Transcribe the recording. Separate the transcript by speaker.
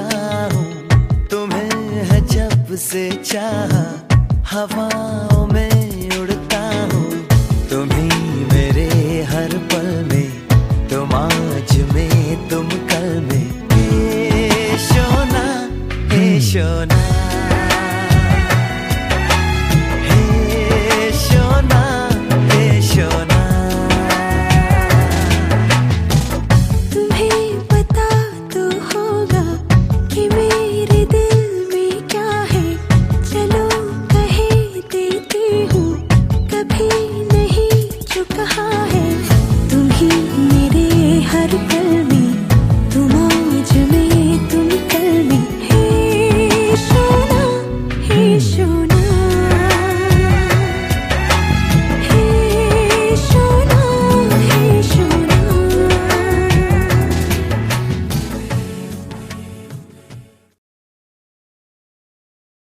Speaker 1: उड़ता हूँ, तुम्हें है जब से चाहा, हवाओं में उड़ता हूँ। तुम ही मेरे हर पल में, तुम आज में, तुम कल में। हे सोना, हे सोना।